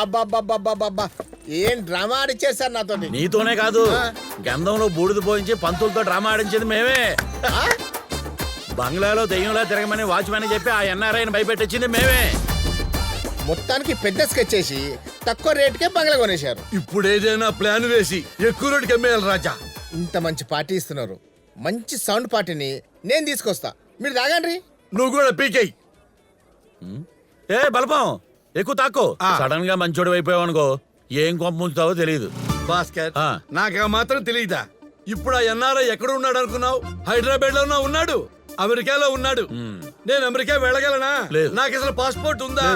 అబ్బా ఏం డ్రామా ఆడిచ్చేసారు నాతో. నీతోనే కాదు, గంధంలో బూడిద పోయించి పంతులతో డ్రామా ఆడించేది మేమే. బంగ్లాలో దెయ్యంలా తిరగమని వాచ్మెన్ చెప్పి ఆ ఎన్ఆర్ఐని భయపెట్టించింది మేమే. మొత్తానికి పెద్ద స్కెచ్ చేసి తక్కువ రేటుకే బంగ్లా కొనేశారు. ఇప్పుడు ఏదైనా ప్లాన్ వేసి ఎక్కువ రేటుకి అమ్మేయాలి రాజా. ఇంత మంచి పార్టీ ఇస్తున్నారు, మంచి సౌండ్ పార్టీని నేను తీసుకొస్తా, మీరు తాగండి. నువ్వు కూడా పీకేయి. ఏ బలపం ఎక్కువ తాక్కో. సడన్ గా మంచోడు అయిపోయావు అనుకో, ఏం కొంప ముంచుతావో తెలియదు. భాస్కర్, నాకు మాత్రం తెలియదా? ఇప్పుడు ఆ ఎన్ఆర్ఐ ఎక్కడ ఉన్నాడు అనుకున్నావు? హైదరాబాద్ లో ఉన్నాడు, అమెరికాలో ఉన్నాడు. నేను అమెరికా వెళ్ళగలనా? నాకు అసలు పాస్పోర్ట్ ఉందా?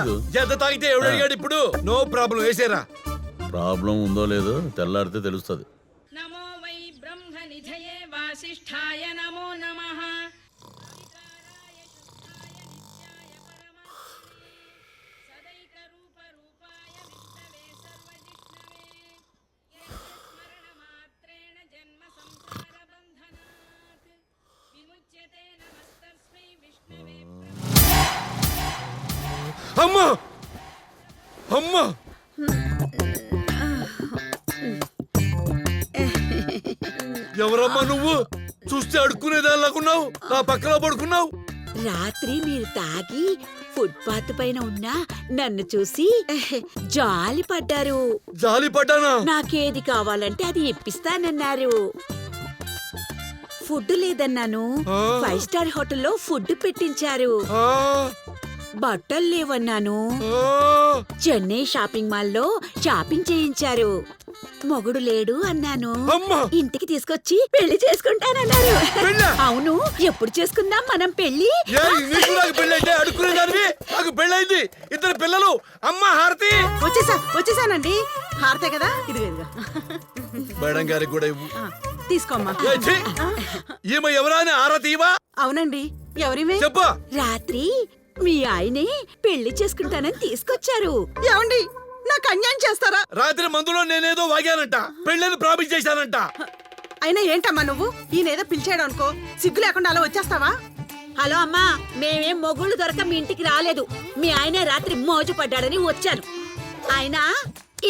ఎంత తాగితే ఎవడు అడిగాడు? ఇప్పుడు నో ప్రాబ్లం, వేసేరా. ప్రాబ్లం ఉందో లేదో తెల్లారితే తెలుస్తుంది. నమో వై బ్రహ్మ నిధయే వాసిష్ఠాయ నమో నమః. సదైక రూప రూపాయ విష్ణవే సర్వజిష్ణవే. స్మరణ మాత్రేణ జన్మ సంసార బంధనాత్ విముచ్యతే. నమస్తస్మై విష్ణవే. అమ్మా అమ్మా, ఎవరమ్మా నువ్వు? చూస్తే అడుక్కునేదానిలాగున్నావు, నా పక్కలో పడుకున్నావు. రాత్రి మీరు తాగి ఫుట్పాత్ పైన ఉన్న నన్ను చూసి జాలి పడ్డారు. జాలి పడ్డానా? నాకేది కావాలంటే అది ఇప్పిస్తానన్నారు. ఫుడ్ లేదన్నాను, 5 స్టార్ హోటల్లో ఫుడ్ పెట్టించారు. బట్టలు లేవన్నాను, చెన్నై షాపింగ్ మాల్లో షాపింగ్ చేయించారు. మొగుడు లేడు అన్నాను, ఇంటికి తీసుకొచ్చి పెళ్లి చేసుకుంటానన్నారు. అవును, ఎప్పుడు చేసుకుందాం మనం పెళ్లి? నాకు పెళ్ళైంది, 2 పిల్లలు. అమ్మ హారతి. వచ్చేసానండి. హారతే కదా, ఇదిగో మేడం గారికి కూడా ఇవ్వు. తీసుకోమ్మా. ఈమె ఎవరా అని హారతి ఇవా? అవునండి, ఎవరిమే? చెప్పు. రాత్రి మీ ఆయనే పెళ్లి చేసుకుంటానని తీసుకొచ్చారు. ఏమండి, నాకు అన్యాయం చేస్తారా? రాత్రి మందులో నేనేదో వాగానంట, పెళ్ళని ప్రామిస్ చేశానంట. అయినా ఏంటమ్మా నువ్వు? ఈయనేదో పిలిచాడు అనుకో, సిగ్గు లేకుండా అలా వచ్చేస్తావా? హలో అమ్మా, మేమేం మొగుళ్ళు దొరక మీ ఇంటికి రాలేదు. మీ ఆయన రాత్రి మోజు పడ్డాడని వచ్చాను. ఆయన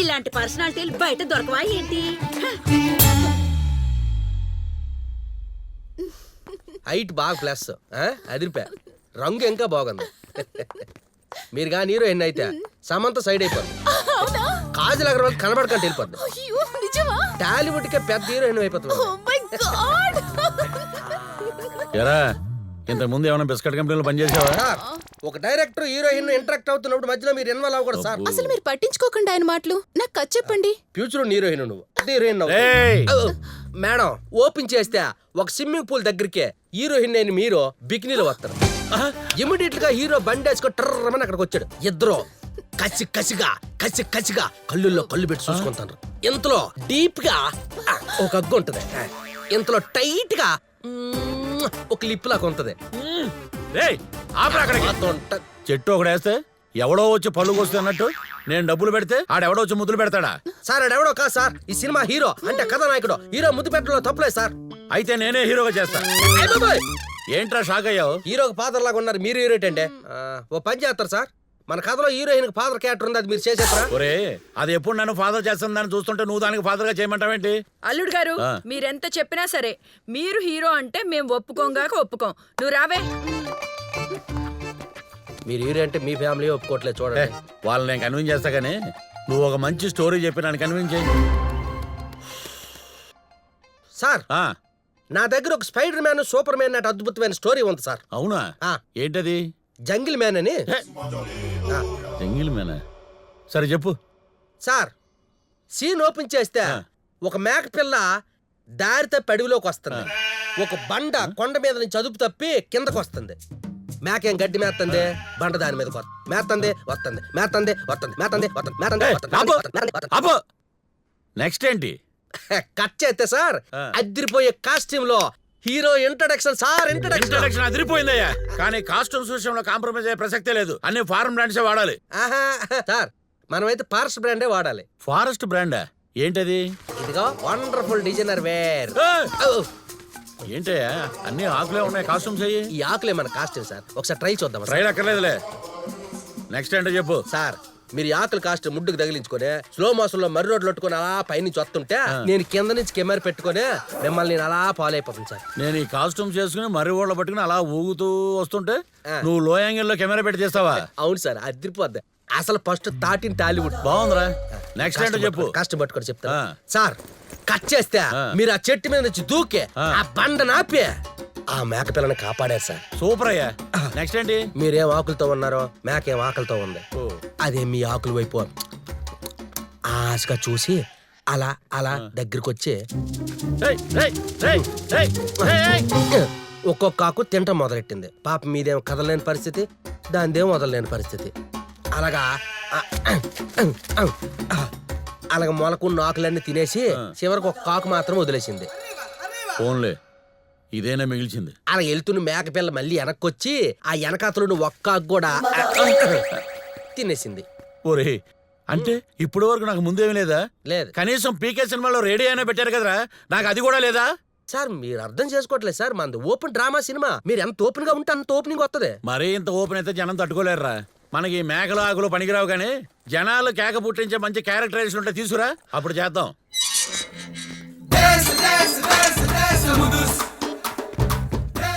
ఇలాంటి పర్సనాలిటీలు బయట దొరకవా ఏంటి? హైట్ బాగా ప్లస్, అదిరిపా. రంగు ఇంకా బాగుంది. మీరు కానీ హీరోయిన్ అయితే సమంత సైడ్ అయిపోద్ది. కాజల్ అగర్వాల్ కనబడకంటే వెళ్ళిపోద్ది. టాలీవుడ్ కే పెద్ద హీరోయిన్ అయిపోతుంది. ఎరా, ఇంతకు ముందు ఏమైనా బిస్కెట్ కంపెనీలో పనిచేసావా? ఒక డైరెక్టర్ హీరోయిన్ ఇంటరాక్ట్ అవుతున్నప్పుడు మధ్యలో మీరు ఇన్వాల్వ్ అవ్వకూడదు సార్. అసలు మీరు పట్టించుకోకండి ఆయన మాటలు. నాకు కథ చెప్పండి. ఫ్యూచర్ హీరోయిన్ నువ్వు హీరోయిన్ మేడం. ఓపెన్ చేస్తే ఒక స్విమ్మింగ్ పూల్ దగ్గరికే హీరోయిన్ అయిన మీరు బికినీలో వస్తారు. ఇమీడియట్ గా హీరో బండేసుకో టర్రమని అక్కడికి వచ్చాడు. ఇద్దరు కసిగా కళ్ళుల్లో కళ్ళు పెట్టి చూసుకుంటారు. ఇంతలో డీప్ గా ఒక అగ్గు ఉంటది, ఇంతలో టైట్ గా ఒక లిప్ లాగా ఉంటది. చెట్టు ఒకడేస్తే ఎవడో వచ్చి పళ్ళు కోస్తే అన్నట్టు నేను డబ్బులు పెడితే ఆడెవడో వచ్చి ముద్దులు పెడతాడా? సార్ ఆడెవడో కాదు సార్, ఈ సినిమా హీరో అంటే కథానాయకుడు. హీరో ముద్దు పెట్టడంలో తప్పులేదు సార్. అయితే నేనే హీరోగా చేస్తా. ఏంట్రా షాక్ అయ్యావు? హీరోకి ఫాదర్ లాగా ఉన్నారు, మీరు హీరోయిన్ అంటే ఓ పని చేస్తారు సార్. మన కథలో హీరోయిన్ ఫాదర్ క్యారెక్టర్ ఉంది, అది మీరు చేసేస్తారా? ఒరే, అది ఎప్పుడు నన్ను ఫాదర్ చేస్తుందని చూస్తుంటే నువ్వు దానికి ఫాదర్ గా చేయమంటావేంటి? అల్లుడు గారు, మీరెంత చెప్పినా సరే మీరు హీరో అంటే మేము ఒప్పుకోంగాక ఒప్పుకోం. నువ్వు రావే. మీరు హీరో అంటే మీ ఫ్యామిలీ ఒప్పుకోవట్లేదు చూడండి. వాళ్ళని నేను కన్విన్స్ చేస్తా కానీ నువ్వు ఒక మంచి స్టోరీ చెప్పి నన్ను కన్విన్స్ చేయి సార్. నా దగ్గర ఒక స్పైడర్ మ్యాన్, సూపర్ మ్యాన్ అటు అద్భుతమైన స్టోరీ ఉంది సార్. అవునా? ఏంటది? జంగిల్ మ్యాన్ అని. Jungle man? సరే చెప్పు సార్. సీన్ ఓపెన్ చేస్తే ఒక మేక పిల్ల దారి తప్పి అడవిలోకి వస్తుంది. ఒక బండ కొండ మీద నుంచి అదుపు తప్పి కిందకు వస్తుంది. మేకేం గడ్డి మేస్తుంది, బండ దాని మీద మేస్తుంది వస్తుంది, మేస్తుంది వస్తుంది, మేస్తుంది వస్తుంది. నెక్స్ట్ ఏంటి? కట్ చేస్తే సార్ అదిరిపోయే కాస్ట్యూమ్ లో హీరో ఇంట్రడక్షన్ సార్. ఇంట్రడక్షన్ అదిరిపోయిందయ్యా, కానీ కాస్ట్యూమ్స్ విషయంలో కాంప్రమైజ్ అయ్యే ప్రసక్తే లేదు. అన్ని ఫారెన్ బ్రాండ్స్ వాడాలి. సార్ మనమైతే ఫారెస్ట్ బ్రాండే వాడాలి. ఫారెస్ట్ బ్రాండా? ఏంటది? ఇదిగో వండర్ఫుల్ డిజైనర్ వేర్. ఏంటయ్యా అన్ని ఆకులే ఉన్నాయి, కాస్ట్యూమ్స్ అయ్యి. ఈ ఆకులే మన కాస్ట్యూమ్ సార్, ఒకసారి ట్రై చూద్దాం. ట్రై అక్కర్లేదులే. నెక్స్ట్ ఏంటో చెప్పు సార్. మీరు ఈ ఆకులు కాస్ట్ ముడ్డుకు తగిలించుకొని స్లో మోషన్ లో మర్రి రోడ్లు పట్టుకొని అలా పైనుంచి వస్తుంటే నేను కింద నుంచి కెమెరా పెట్టుకొని మిమ్మల్ని నేను అలా ఫాలో అయిపోతాను సార్. నేను ఈ కాస్ట్యూమ్ చేసుకుని మర్రి ఓళ్ళ పట్టుకుని అలా ఊగుతూ వస్తుంటే నువ్వు లో యాంగిల్ లో కెమెరా పెట్టి చేస్తావా? అవును సార్, అదిరిపోద్ది. అసలు ఫస్ట్ తాటిన్ టాలీవుడ్ బాగుందిరా. నెక్స్ట్ ఏంటో చెప్పు. కష్టం పట్టుకొని చెప్తా ఆ. సార్. కట్ చేస్తే మీరు ఆ చెట్టు మీద నుంచి దూకే ఆ. ఆ బండ నాపే ఆ మేక పిల్లని కాపాడారు సార్. సూపర్ అయ్యా. నెక్స్ట్ ఏంటి? మీరేం ఆకులతో ఉన్నారో మేకేం ఆకలితో ఉంది. అదే మీ ఆకులు వైపు ఆశగా చూసి అలా అలా దగ్గరికి వచ్చి రేయ్, రేయ్, రేయ్, రేయ్, రేయ్, రేయ్. ఒక్కొక్క ఆకు తింటం మొదలెట్టింది. పాప మీదేం కదలలేని పరిస్థితి, దానిదేం వదలలేని పరిస్థితి. అలాగా అలాగ మొలకున్న ఆకులన్నీ తినేసి చివరికి ఒక కాకు మాత్రం వదిలేసింది. ఫోన్లే, ఇదేనా మిగిల్చింది? అలా వెళ్తున్న మేక పిల్ల మళ్ళీ వెనక్కొచ్చి ఆ వెనకాతలు ఒక్క ఆకు కూడా తినేసింది. ఓరే, అంటే ఇప్పటి వరకు నాకు ముందేమీ లేదా? లేదు కనీసం పీకే సినిమాలో రేడియో అయినా పెట్టారు కదరా, నాకు అది కూడా లేదా? సార్, మీరు అర్థం చేసుకోవట్లేదు సార్. మనది ఓపెన్ డ్రామా సినిమా. మీరు ఎంత ఓపెన్ గా ఉంటే అంత ఓపెనింగ్ వస్తుంది. మరీ ఇంత ఓపెన్ అయితే జనం తట్టుకోలేరురా. మనకి మేకలు ఆకులు పనికిరావు, కానీ జనాలు కేక పుట్టించే మంచి క్యారెక్టరైజేషన్ ఉంటే తీసుకురా, అప్పుడు చేద్దాం.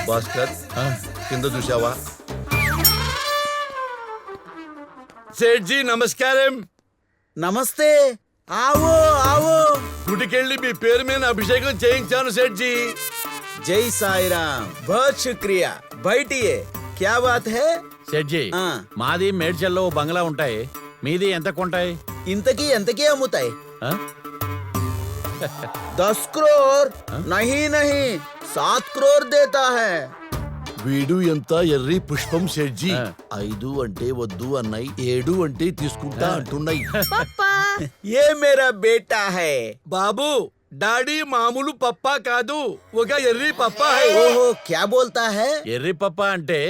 భాస్కర్ కింద చూసావా? సేట్జీ నమస్కారం. నమస్తే. ఆవో ఆవో. గుడికెళ్ళి మీ పేరు మీద అభిషేకం చేయించాను సేట్జీ. జై సాయిరామ్. बहुत शुक्रिया. बैठिए. क्या बात है? సెడ్జీ, మాది మేడ్చల్లో ఓ బంగ్లా ఉంటాయి, మీది ఎంత కొంటాయి? ఇంతకీ ఎంతకీ అమ్ముతాయి? ఆ? 10 करोड़ नहीं नहीं 7 करोड़ देता है. వీడు ఎంత ఎర్రి పుష్పం సేట్జీ. ఆ. 5 అంటే వద్దు అన్నాయి, 7 అంటే తీసుకుంటా అంటున్నాయి. ये मेरा बेटा है. బాబు, డాడీ మామూలు పప్పా కాదు, ఒక ఎర్రి పప్పా హై. ओहो क्या बोलता है? ఎర్రి పప్ప అంటే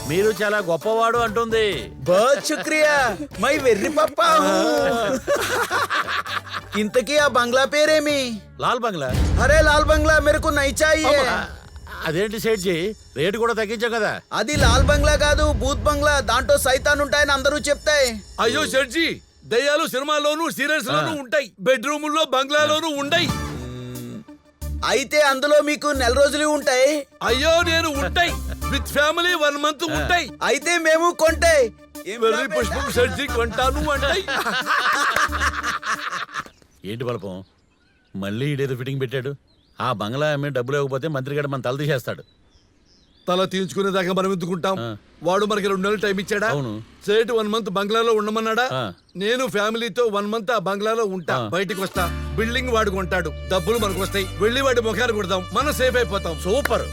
మీరు చాలా గొప్పవాడు అంటుంది. बहुत शुक्रिया. मैं వెర్రి పప్పా हूँ. ఇంతకీ ఆ బంగ్లా పేరేమి? లాల్ బంగ్లా. అరే లాల్ బంగ్లా मेरे को नहीं चाहिए. అదేంటి సేట్జీ, రేటు కూడా తగ్గించావు కదా? అది లాల్ బంగ్లా కాదు, భూత్ బంగ్లా. దాంట్లో సైతాన్ ఉంటాయని అందరూ చెప్తాయి. అయ్యో సేట్జీ, దయ్యాలు సినిమాలోను సీరియల్స్ లోను ఉంటాయి, బెడ్రూముల్లో బంగ్లాలోను ఉండయి. అయితే అందులో మీకు నెల రోజులు ఉంటాయి. అయ్యో నేను ఉంటాయి, విత్ ఫ్యామిలీ 1 month ఉంటాయి. అయితే మేము కొంటాయి. వెర్రి పుష్పం సేట్జీ కొంటాను అంటాయి. ఏంటి బలపం, మళ్ళీ ఇడేదో ఫిట్టింగ్ పెట్టాడు. ఆ బంగ్లా అమ్మి డబ్బులు ఇవ్వకపోతే మంత్రి గడ మన తల తీసేస్తాడు. తల తీయించుకునేదాకా మనం ఎందుకుంటాం? వాడు మనకి 2 నెలలు టైం ఇచ్చాడా? అవును. సేటు 1 month బంగ్లాలో ఉండమన్నాడా? ఆ. నేను ఫ్యామిలీతో 1 month ఆ బంగ్లాలో ఉంటా, బయటికి వస్తా. బిల్డింగ్ వాడు కొంటాడు, డబ్బులు మనకు వస్తాయి. వెళ్ళి వాడి ముఖాన్ని కొడదాం, మనం సేఫ్ అయిపోతాం. సూపర్.